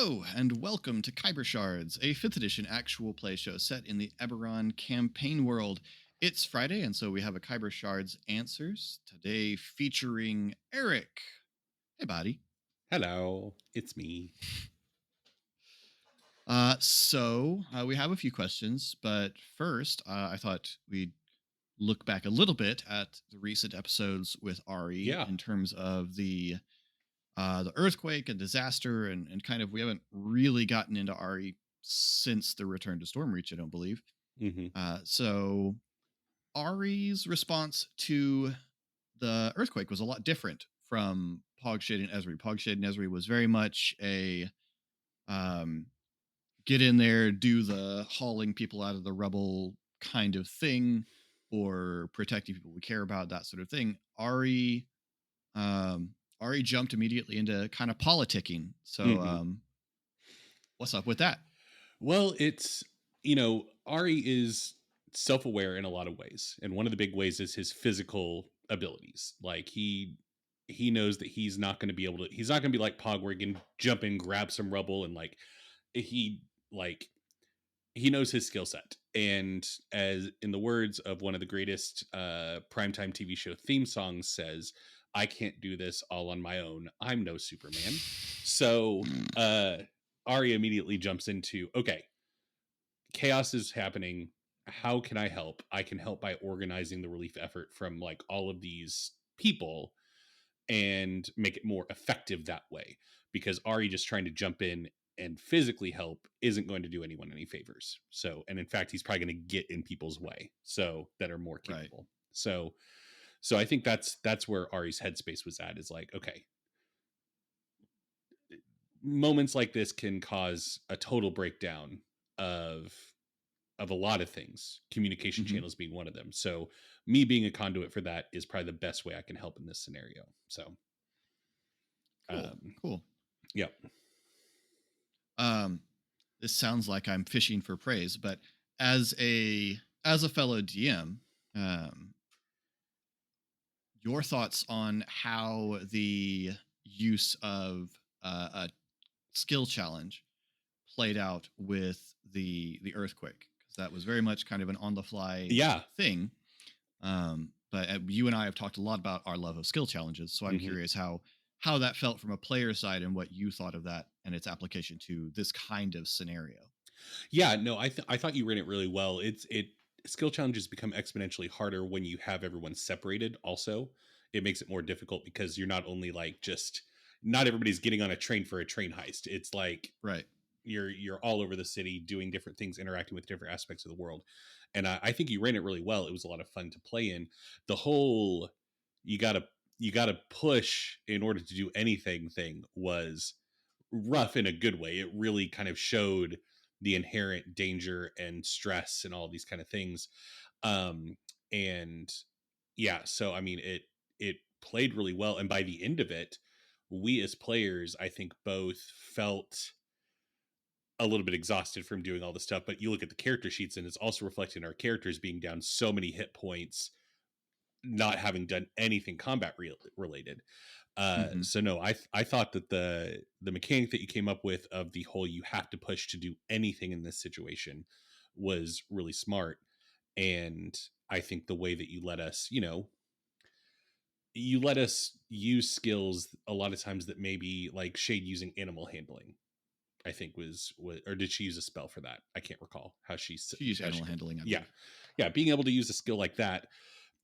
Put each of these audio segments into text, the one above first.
Hello, and welcome to Khyber Shards, a 5th edition actual play show set in the Eberron campaign world. It's Friday, and so we have a Khyber Shards Answers, today featuring Eric. Hey, buddy. Hello, it's me. We have a few questions, but first, I thought we'd look back a little bit at the recent episodes with Ari in terms of the earthquake and disaster, and kind of we haven't really gotten into Ari since the return to Stormreach, I don't believe. So Ari's response to the earthquake was a lot different from Pogshade and Ezri. Pogshade and Ezri was very much a get in there, do the hauling people out of the rubble kind of thing, or protecting people we care about, that sort of thing. Ari jumped immediately into kind of politicking. So what's up with that? Well, it's, Ari is self-aware in a lot of ways. And one of the big ways is his physical abilities. Like he knows that he's not going to be like Pog where he can jump in, grab some rubble. And he knows his skill set. And as in the words of one of the greatest primetime TV show theme songs says, I can't do this all on my own. I'm no Superman. So Ari immediately jumps into, okay, chaos is happening. How can I help? I can help by organizing the relief effort from all of these people and make it more effective that way. Because Ari just trying to jump in and physically help isn't going to do anyone any favors. So, and in fact, he's probably going to get in people's way that are more capable. Right. So I think that's where Ari's headspace was at, is like, okay, moments like this can cause a total breakdown of a lot of things, communication channels being one of them. So me being a conduit for that is probably the best way I can help in this scenario. So cool. Yep. This sounds like I'm fishing for praise, but as a fellow DM, your thoughts on how the use of a skill challenge played out with the earthquake, because that was very much kind of an on the fly thing. But you and I have talked a lot about our love of skill challenges, so I'm curious how that felt from a player side and what you thought of that and its application to this kind of scenario. Yeah, no, I thought you ran it really well. Skill challenges become exponentially harder when you have everyone separated. Also, it makes it more difficult because you're not only not everybody's getting on a train for a train heist. It's like, right, you're all over the city doing different things, interacting with different aspects of the world. And I think you ran it really well. It was a lot of fun to play in. The whole you gotta push in order to do anything thing was rough in a good way. It really kind of showed the inherent danger and stress and all these kind of things. And yeah, so I mean, it played really well. And by the end of it, we as players, I think both felt a little bit exhausted from doing all this stuff, but you look at the character sheets and it's also reflected in our characters being down so many hit points, not having done anything combat related. So no, I thought that the mechanic that you came up with of the whole you have to push to do anything in this situation was really smart. And I think the way that you let us, use skills a lot of times that maybe like Shade using animal handling, I think was or did she use a spell for that? I can't recall how she used animal handling. Yeah. Being able to use a skill like that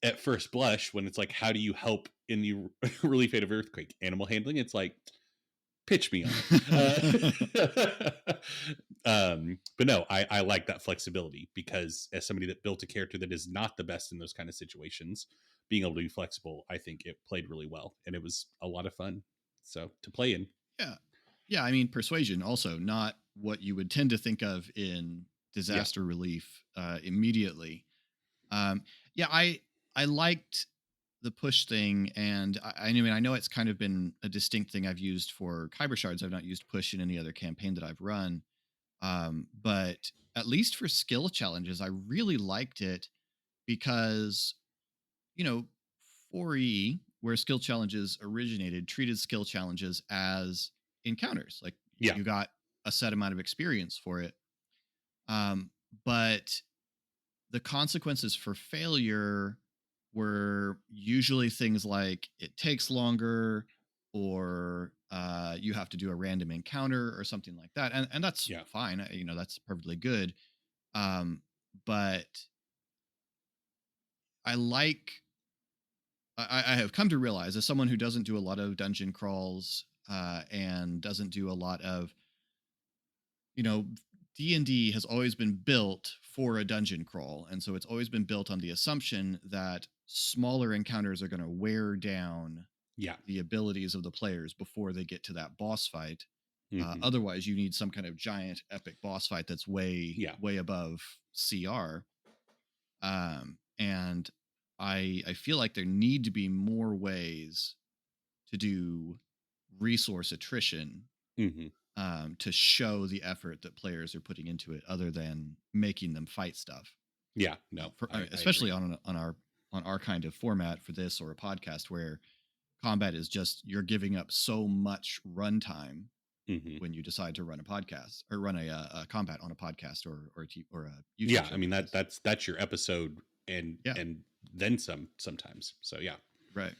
at first blush, when it's like, how do you help in the relief aid of earthquake? Animal handling. It's like, pitch me on it. But no, I like that flexibility, because as somebody that built a character that is not the best in those kind of situations, being able to be flexible, I think it played really well, and it was a lot of fun. So to play in. Yeah. I mean, persuasion also not what you would tend to think of in disaster relief immediately. I liked the push thing, and I know it's kind of been a distinct thing I've used for Khyber Shards. I've not used push in any other campaign that I've run, but at least for skill challenges, I really liked it because, 4E, where skill challenges originated, treated skill challenges as encounters. Like you got a set amount of experience for it. Um, but the consequences for failure were usually things like it takes longer, or you have to do a random encounter or something like that, and that's Yeah. fine. That's perfectly good. But I like I have come to realize, as someone who doesn't do a lot of dungeon crawls and doesn't do a lot of, you know, D&D has always been built for a dungeon crawl, and so it's always been built on the assumption that smaller encounters are going to wear down Yeah. the abilities of the players before they get to that boss fight. Hmm. Otherwise, you need some kind of giant epic boss fight that's Yeah. way above CR. And I feel like there need to be more ways to do resource attrition, Hmm. to show the effort that players are putting into it, other than making them fight stuff. Yeah. No, I Especially agree. on our kind of format for this or a podcast, where combat is just, you're giving up so much runtime Hmm. when you decide to run a podcast or run a combat on a podcast or a YouTube Yeah. show I like mean, this. that's your episode Yeah, and then some sometimes. So yeah. right.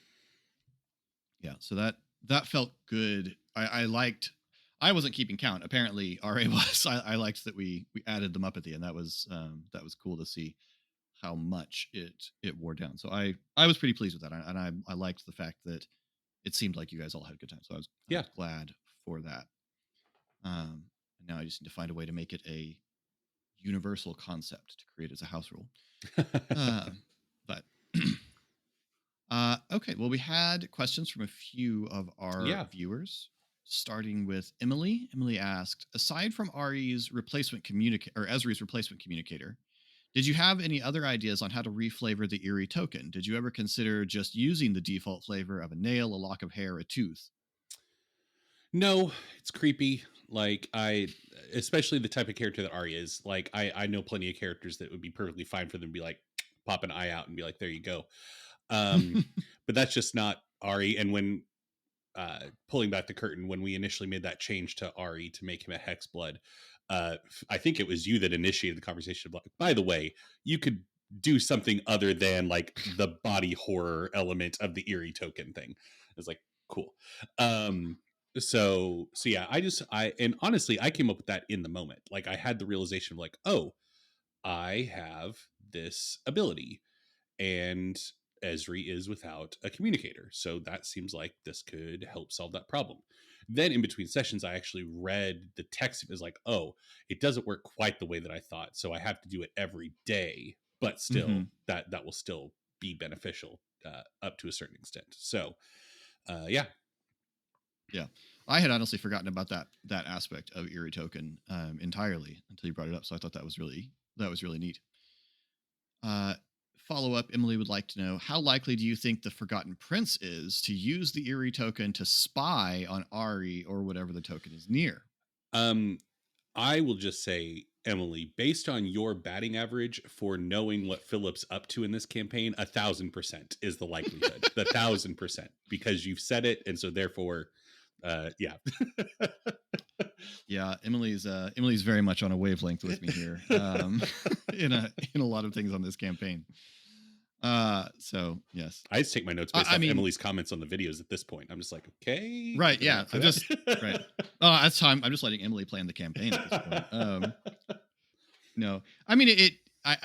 Yeah, so that felt good. I liked. I wasn't keeping count. Apparently, RA was. I liked that we added them up at the end. That was cool to see how much it wore down. So I was pretty pleased with that, and I liked the fact that it seemed like you guys all had a good time. So I Yeah. was glad for that. And now I just need to find a way to make it a universal concept to create as a house rule. But okay, well, we had questions from a few of our Yeah. viewers, starting with Emily. Emily asked, aside from Ari's replacement communicator or Ezri's replacement communicator, did you have any other ideas on how to reflavor the Eerie token? Did you ever consider just using the default flavor of a nail, a lock of hair, a tooth? No, it's creepy. Like especially the type of character that Arya is. Like I know plenty of characters that would be perfectly fine for them to be like pop an eye out and be like, there you go. Um, but that's just not Ari. And when pulling back the curtain, when we initially made that change to Ari to make him a hex blood, I think it was you that initiated the conversation about, by the way, you could do something other than like the body horror element of the Eerie token thing. It's like, cool. So yeah, and honestly, I came up with that in the moment. Like I had the realization of like, oh, I have this ability, and Esri is without a communicator. So that seems like this could help solve that problem. Then in between sessions, I actually read the text. It was like, oh, it doesn't work quite the way that I thought. So I have to do it every day, but Mm-hmm. still that will still be beneficial up to a certain extent. So yeah. Yeah, I had honestly forgotten about that aspect of Eerie token entirely until you brought it up. So I thought that was really neat. Uh, Follow up, Emily would like to know, how likely do you think the Forgotten Prince is to use the Eerie token to spy on Ari or whatever the token is near? Um, I will just say, Emily, based on your batting average for knowing what Philip's up to in this campaign, 1,000% is the likelihood. The 1,000%, because you've said it, and so therefore, yeah. Yeah, Emily's very much on a wavelength with me here, in a lot of things on this campaign. So yes, I just take my notes based I off mean, Emily's comments on the videos at this point. I'm just like, okay, right? gonna Yeah, wait for I'm just right. that. That's how I'm just letting Emily plan the campaign at this point. No, I mean I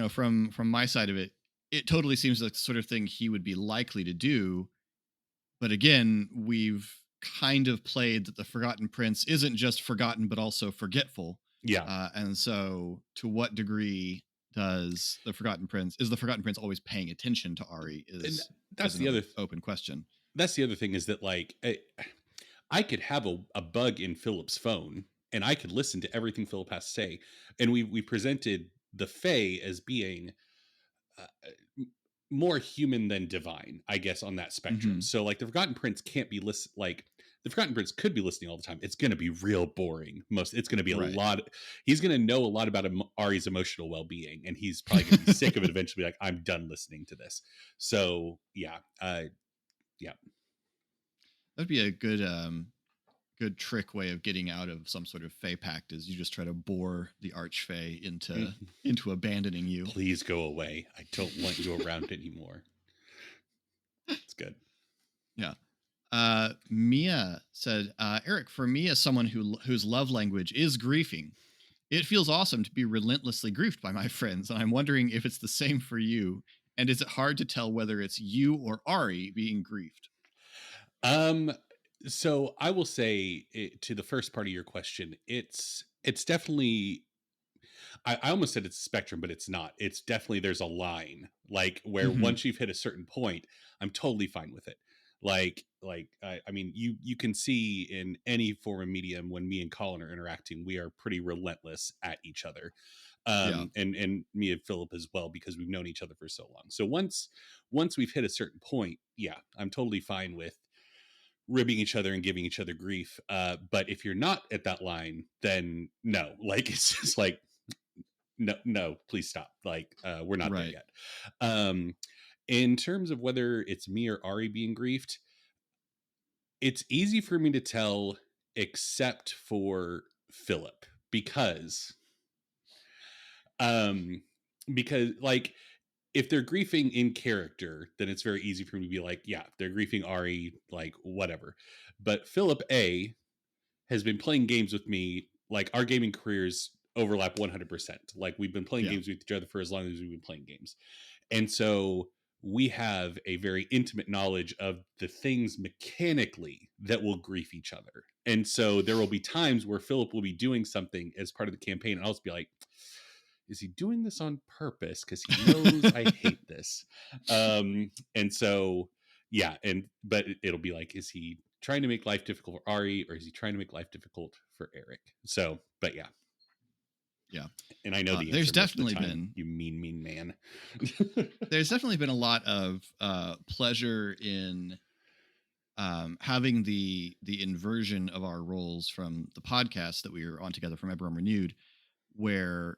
from my side of it, it totally seems like the sort of thing he would be likely to do. But again, we've kind of played that the Forgotten Prince isn't just forgotten, but also forgetful. Yeah. And so, to what degree is the Forgotten Prince always paying attention to Ari? And Is that's the another other open question. that's the other thing, is that like I could have a bug in Philip's phone and I could listen to everything Philip has to say. And we presented the Fae as being more human than divine, I guess, on that spectrum. Mm-hmm. So like the Forgotten Prince can't be like the Forgotten Prince could be listening all the time. It's going to be real boring. It's going to be a Right. lot. He's going to know a lot about Ari's emotional well-being, and he's probably going to be sick of it eventually. Like, I'm done listening to this. So yeah, yeah. That'd be a good trick way of getting out of some sort of Fey pact is you just try to bore the Archfey into abandoning you. Please go away. I don't want you around anymore. It's good. Yeah. Mia said, Eric, for me as someone whose love language is griefing, it feels awesome to be relentlessly griefed by my friends, and I'm wondering if it's the same for you. And is it hard to tell whether it's you or Ari being griefed? So I will say to the first part of your question, it's definitely, I almost said it's a spectrum, but it's not. It's definitely, there's a line like where once you've hit a certain point, I'm totally fine with it. I mean, you can see in any form of medium when me and Colin are interacting, we are pretty relentless at each other. And me and Philip as well, because we've known each other for so long. So once we've hit a certain point, yeah, I'm totally fine with ribbing each other and giving each other grief. But if you're not at that line, then no, like, it's just like, no, please stop. Like, we're not there yet. In terms of whether it's me or Ari being griefed, it's easy for me to tell, except for Philip, because like, if they're griefing in character, then it's very easy for me to be like, yeah, they're griefing Ari, like, whatever. But Philip A has been playing games with me, like, our gaming careers overlap 100%. Like, we've been playing games with each other for as long as we've been playing games. And so we have a very intimate knowledge of the things mechanically that will grief each other. And so there will be times where Philip will be doing something as part of the campaign, and I'll just be like, is he doing this on purpose? Because he knows I hate this. And so, yeah. But it'll be like, is he trying to make life difficult for Ari, or is he trying to make life difficult for Eric? So, but yeah. Yeah. And I know the answer. There's definitely been, you mean man. There's definitely been a lot of pleasure in having the inversion of our roles from the podcast that we were on together from Eberron Renewed, where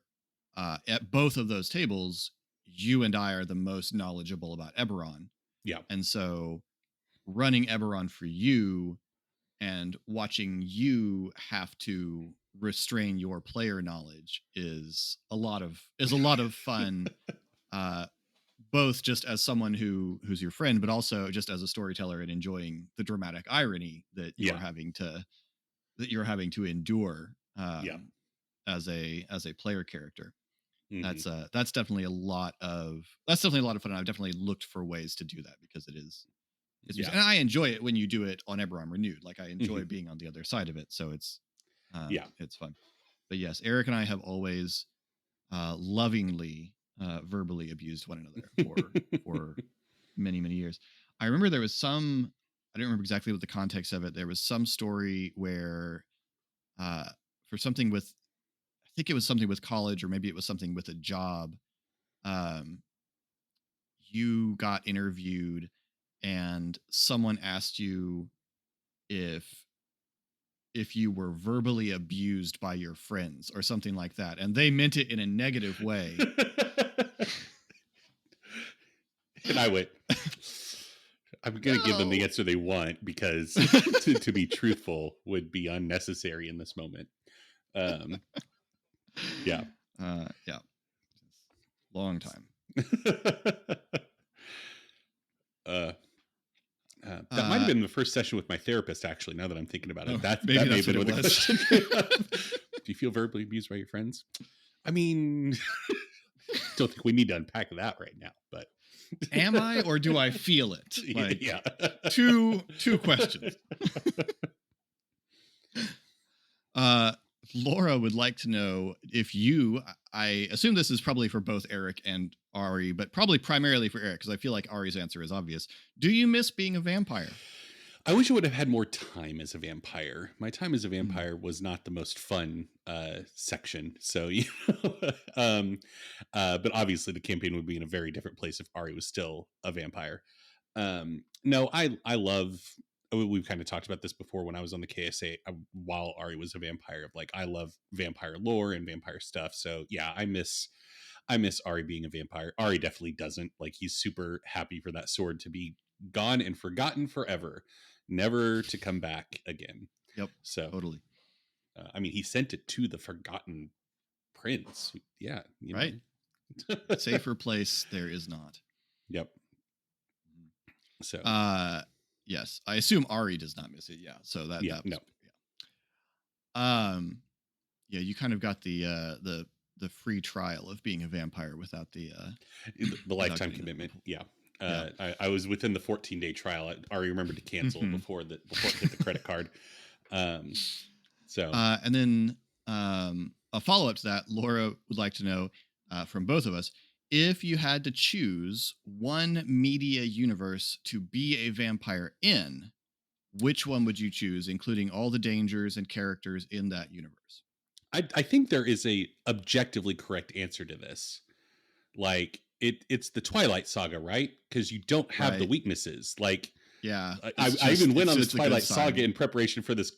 at both of those tables, you and I are the most knowledgeable about Eberron. Yeah. And so running Eberron for you and watching you have to restrain your player knowledge is a lot of fun. Both just as someone who's your friend, but also just as a storyteller and enjoying the dramatic irony that you're having to endure as a player character. Mm-hmm. That's definitely a lot of fun. I've definitely looked for ways to do that because and I enjoy it when you do it on Eberron Renewed. Like, I enjoy being on the other side of it. So it's fun. But yes, Eric and I have always lovingly verbally abused one another for many, many years. I remember there was I don't remember exactly what the context of it. There was some story where for something with, I think it was something with college, or maybe it was something with a job. You got interviewed and someone asked you if you were verbally abused by your friends or something like that, and they meant it in a negative way. And I went, I'm going to give them the answer they want, because to be truthful would be unnecessary in this moment. Yeah. Long time. That might have been the first session with my therapist, actually, now that I'm thinking about it. That may have been what it was. Do you feel verbally abused by your friends? I mean, don't think we need to unpack that right now, but am I, or do I feel it? Like, yeah. Two questions. Laura would like to know if you, I assume this is probably for both Eric and Ari, but probably primarily for Eric, because I feel like Ari's answer is obvious. Do you miss being a vampire? I wish I would have had more time as a vampire. My time as a vampire was not the most fun section. So, but obviously the campaign would be in a very different place if Ari was still a vampire. No, I love, we've kind of talked about this before when I was on the KSA while Ari was a vampire, of like, I love vampire lore and vampire stuff. So yeah, I miss Ari being a vampire. Ari definitely doesn't. Like, he's super happy for that sword to be gone and forgotten forever, never to come back again. Yep. So Totally. I mean, he sent it to the Forgotten Prince. Yeah, you right. know. Safer place there is not. Yep. So yes, I assume Ari does not miss it. Yeah. So that was, no. Yeah. Yeah, you kind of got the free trial of being a vampire without the lifetime commitment. Yeah. I was within the 14-day trial. I already remembered to cancel before it hit the credit card. So and then a follow-up to that, Laura would like to know from both of us, if you had to choose one media universe to be a vampire in, which one would you choose, including all the dangers and characters in that universe? I think there is a objectively correct answer to this. Like it's the Twilight Saga, right? Because you don't have the weaknesses. Like, yeah, I even went on the Twilight Saga in preparation for this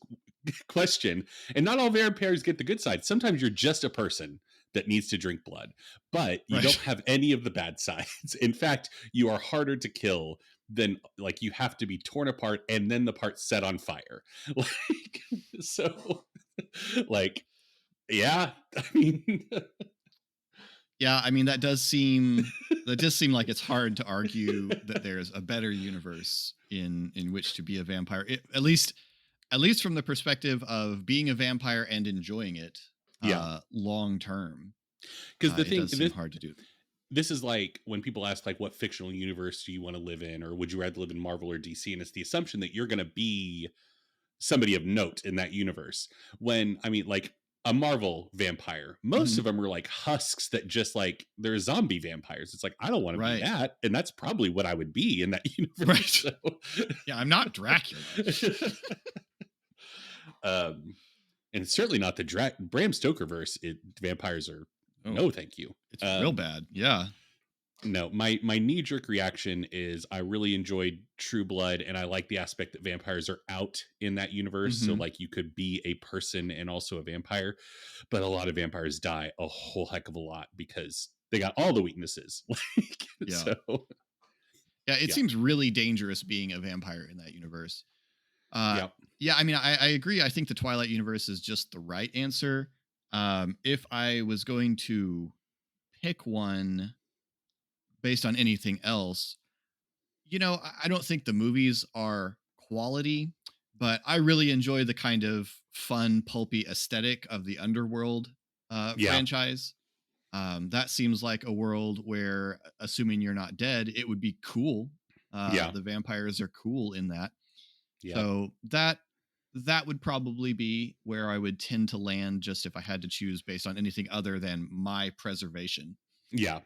question, and not all vampires get the good side. Sometimes you're just a person that needs to drink blood, but you don't have any of the bad sides. In fact, you are harder to kill than, like, you have to be torn apart and then the parts set on fire. Like, so, like, yeah, I mean, yeah, I mean that does seem like it's hard to argue that there's a better universe in which to be a vampire. At least from the perspective of being a vampire and enjoying it long term. Because the thing is hard to do. This is like when people ask, like, what fictional universe do you want to live in, or would you rather live in Marvel or DC? And it's the assumption that you're going to be somebody of note in that universe. When, I mean, like, a Marvel vampire, most of them are like husks that just, like, they're zombie vampires. It's like, I don't want to be that. And that's probably what I would be in that universe. Right. So. Yeah, I'm not Dracula. And it's certainly not the Bram Stoker verse. Vampires are no thank you. It's real bad. Yeah. No, my knee-jerk reaction is I really enjoyed True Blood, and I like the aspect that vampires are out in that universe. So, like, you could be a person and also a vampire, but a lot of vampires die a whole heck of a lot because they got all the weaknesses. So, it seems really dangerous being a vampire in that universe. Yeah, I mean, I agree. I think the Twilight universe is just the right answer. If I was going to pick one based on anything else, you know, I don't think the movies are quality, but I really enjoy the kind of fun, pulpy aesthetic of the Underworld franchise. That seems like a world where, assuming you're not dead, it would be cool. The vampires are cool in that. So that would probably be where I would tend to land, just if I had to choose based on anything other than my preservation. Yeah.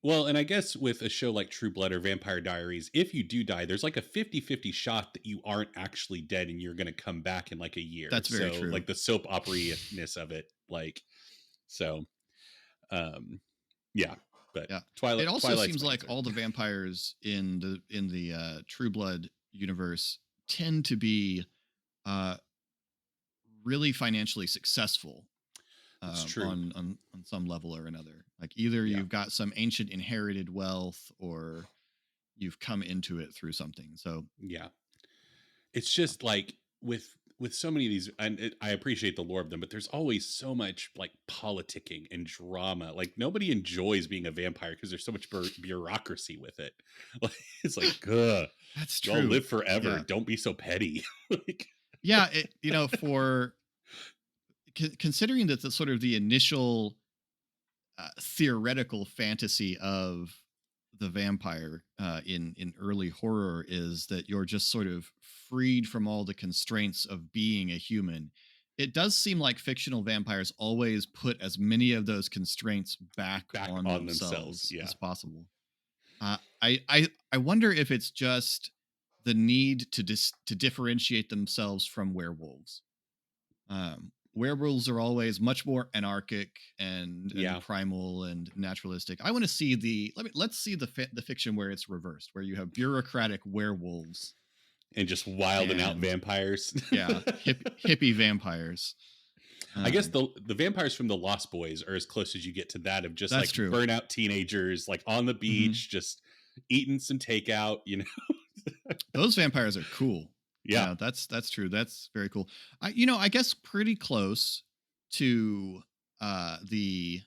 Well, and I guess with a show like True Blood or Vampire Diaries, if you do die, there's like a 50-50 shot that you aren't actually dead and you're going to come back in like a year. That's very true. Like the soap opera-ness of it. Like, so, yeah. But Twilight. It also seems like all the vampires in the True Blood universe tend to be really financially successful. That's true. On some level or another. Like, either you've got some ancient inherited wealth or you've come into it through something. So it's just like with so many of these, and I appreciate the lore of them, but there's always so much like politicking and drama. Like, nobody enjoys being a vampire because there's so much bureaucracy with it. Like, it's like, that's true. Y'all live forever. Don't be so petty. Like, you know, for considering that the sort of the initial theoretical fantasy of the vampire in early horror is that you're just sort of freed from all the constraints of being a human. It does seem like fictional vampires always put as many of those constraints back on themselves as possible. I wonder if it's just the need to differentiate themselves from werewolves. Werewolves are always much more anarchic and primal and naturalistic. I want to see let's see the fiction where it's reversed, where you have bureaucratic werewolves and just wild and out vampires. Hippie vampires. I guess the vampires from the Lost Boys are as close as you get to that, of just like burnout teenagers, like on the beach, just eating some takeout, you know. Those vampires are cool. Yeah. Yeah, that's true. That's very cool. I guess pretty close to the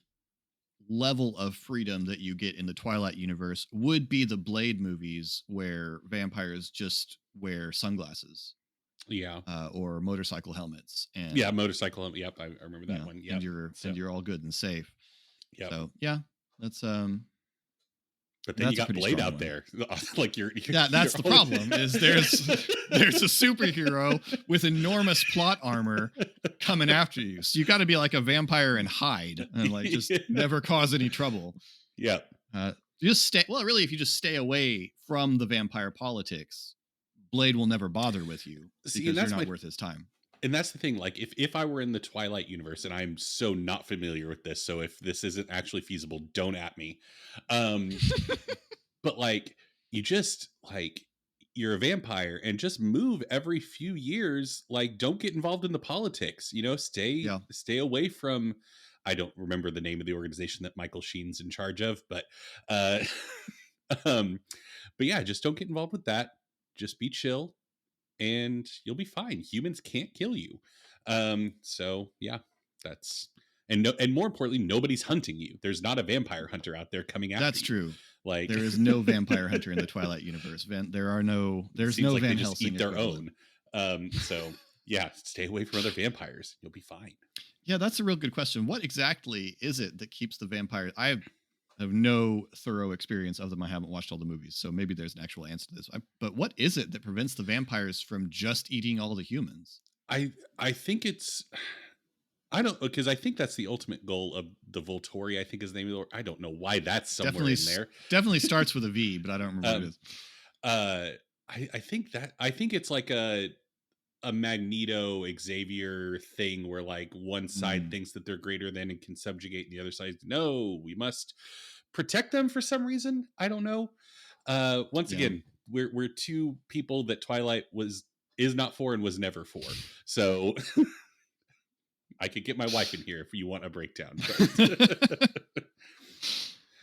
level of freedom that you get in the Twilight universe would be the Blade movies where vampires just wear sunglasses Yeah. or motorcycle helmets, Yeah, and motorcycle. Yep, I remember that one. and Yep. you're So, all good and safe. yep. So yeah, that's um But then you that's a got pretty Blade strong out one. there, like Yeah, you're that's the always problem. Is there's a superhero with enormous plot armor coming after you. So you got to be like a vampire and hide and like just never cause any trouble. Yep. Uh, just stay. Well, really, if you just stay away from the vampire politics, Blade will never bother with you See, and because you're that's not my worth his time. and that's the thing. Like, if I were in the Twilight universe, and I'm so not familiar with this, so if this isn't actually feasible, don't at me. Um, but like, you just like you're a vampire and just move every few years. Like, don't get involved in the politics. Stay Yeah, stay away from. I don't remember the name of the organization that Michael Sheen's in charge of, but uh, um, but yeah, just don't get involved with that. Just be chill and you'll be fine. Humans can't kill you. So yeah, that's and no, and more importantly, nobody's hunting you. There's not a vampire hunter out there coming after that's you. true. Like, There is no vampire hunter in the Twilight universe. There's seems no like they Van just Helsing eat their equivalent. own. So yeah, stay away from other vampires. You'll be fine. Yeah, that's a real good question. What exactly is it that keeps the vampire? I have no thorough experience of them. I haven't watched all the movies, so maybe there's an actual answer to this. But what is it that prevents the vampires from just eating all the humans? I think it's I don't because I think that's the ultimate goal of the Volturi. I think is the name of the. I don't know why that's somewhere Definitely, in there. definitely starts with a V, but I don't remember what it Um, is. I think it's like a Magneto Xavier thing where like one side Mm, thinks that they're greater than and can subjugate, and the other side, no, we must protect them for some reason. I don't know. Once yeah. again, we're two people that Twilight is not for and was never for. So I could get my wife in here if you want a breakdown.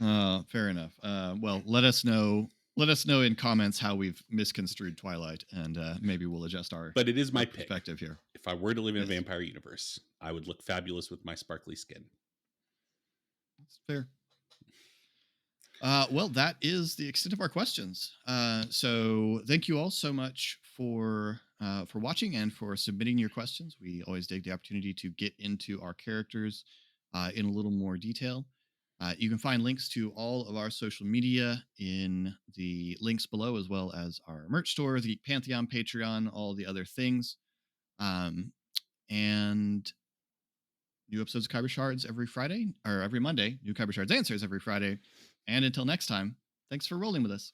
But Fair enough. Well, let us know. Let us know in comments how we've misconstrued Twilight, and maybe we'll adjust but it is our my pick. perspective here. If I were to live in a Yes, vampire universe, I would look fabulous with my sparkly skin. that's fair. Well, that is the extent of our questions. So thank you all so much for watching and for submitting your questions. We always take the opportunity to get into our characters in a little more detail. You can find links to all of our social media in the links below, as well as our merch store, the Pantheon, Patreon, all the other things. And new episodes of Khyber Shards every Friday or every Monday. New Khyber Shards answers every Friday. And until next time, thanks for rolling with us.